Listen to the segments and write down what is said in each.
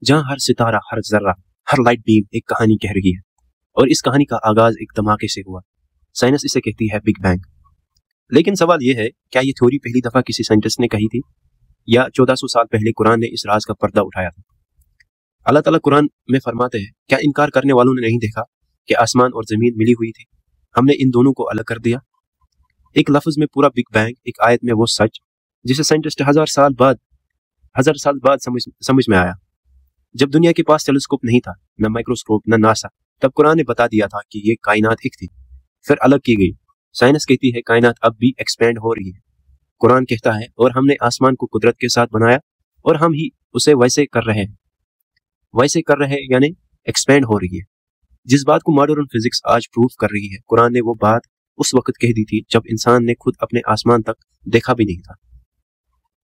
जहां हर सितारा, हर जर्रा, हर light beam एक कहानी कह रही है। और इस कहानी का आगाज एक धमाके से हुआ। साइंस इसे कहती है बिग बैंग। लेकिन सवाल यह है, क्या ये थ्योरी पहली दफा किसी साइंटिस्ट ने कही थी या 1400 साल पहले कुरान ने इस राज का पर्दा उठाया था? अल्लाह ताला कुरान में फरमाते हैं, क्या इनकार करने वालों ने नहीं देखा कि आसमान और जमीन मिली हुई थी, हमने इन दोनों को अलग कर दिया। एक लफ्ज में पूरा बिग बैंग, एक आयत में वो सच जिसे साइंटिस्ट हजार साल बाद समझ में आया। जब दुनिया के पास टेलीस्कोप नहीं था, न माइक्रोस्कोप, न नासा, तब कुरान ने बता दिया था कि ये कायनात एक थी, फिर अलग की गई। साइंस कहती है कायनात अब भी एक्सपेंड हो रही है। कुरान कहता है और हमने आसमान को कुदरत के साथ बनाया और हम ही उसे वैसे कर रहे हैं यानी एक्सपेंड हो रही है। जिस बात को मॉडर्न फिजिक्स आज प्रूफ कर रही है, कुरान ने वो बात उस वक्त कह दी थी जब इंसान ने खुद अपने आसमान तक देखा भी नहीं था।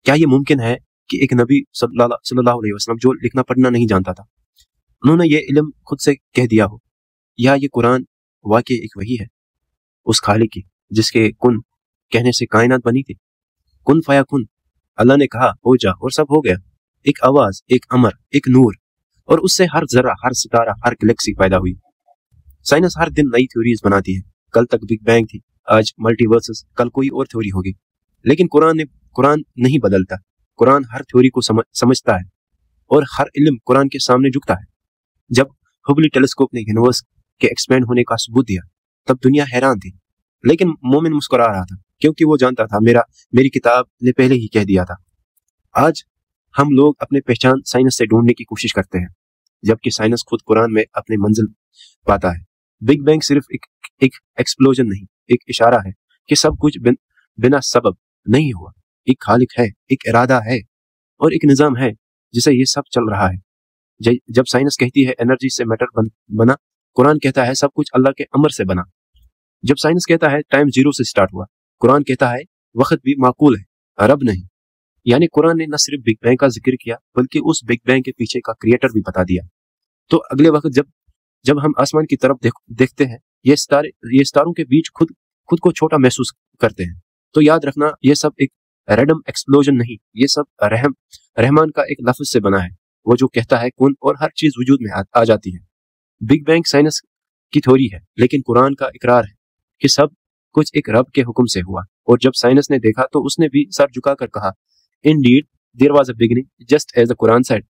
क्या ये मुमकिन है कि एक नबी सल्लल्लाहु अलैहि वसल्लम, जो लिखना पढ़ना नहीं जानता था, उन्होंने ये इल्म खुद से कह दिया हो? या ये कुरान वाकई एक वही है उस खालिक की जिसके कुन कहने से कायनात बनी थी? कुन फया कुन, अल्लाह ने कहा हो जा और सब हो गया। एक आवाज, एक अमर, एक नूर, और उससे हर जरा, हर सितारा, हर गैलेक्सी पैदा हुई। साइंस हर दिन नई थ्योरीज बनाती है। कल तक बिग बैंग थी, आज मल्टीवर्सेस, कल कोई और थ्योरी होगी। लेकिन कुरान नहीं बदलता। कुरान हर थ्योरी को समझता है और हर इल्म कुरान के सामने झुकता है। जब हुबली टेलीस्कोप ने यूनिवर्स के एक्सपेंड होने का सबूत दिया, तब दुनिया हैरान थी, लेकिन मोमिन मुस्कुरा रहा था, क्योंकि वो जानता था मेरी किताब ने पहले ही कह दिया था। आज हम लोग अपने पहचान साइंस से ढूंढने की कोशिश करते हैं, जबकि साइंस खुद कुरान में अपनी मंजिल पाता है। बिग बैंग सिर्फ एक एक्सप्लोजन नहीं, एक इशारा है कि सब कुछ बिना सबब नहीं हुआ। एक खालिक है, एक इरादा है और एक निजाम है जिसे ये सब चल रहा है। जब साइंस कहती है एनर्जी से मैटर बना, कुरान कहता है सब कुछ अल्लाह के अमर से बना। जब साइंस कहता है टाइम जीरो से स्टार्ट हुआ, कुरान कहता है वक्त भी माकूल है, रब नहीं। यानी कुरान ने न सिर्फ बिग बैंग का जिक्र किया, बल्कि उस बिग बैंग के पीछे का क्रिएटर भी बता दिया। तो अगले वक्त जब हम आसमान की तरफ देखते हैं, ये सितारों के बीच खुद को छोटा महसूस करते हैं, तो याद रखना ये सब एक रैंडम एक्सप्लोजन नहीं, ये सब रहमान का एक लफ्ज से बना है, वो जो कहता है कुन और हर चीज वजूद में आ जाती है। बिग बैंग साइंस की थ्योरी है, लेकिन कुरान का इकरार है कि सब कुछ एक रब के हुक्म से हुआ। और जब साइंस ने देखा तो उसने भी सर झुकाकर कहा, indeed there was a beginning just as the Quran said.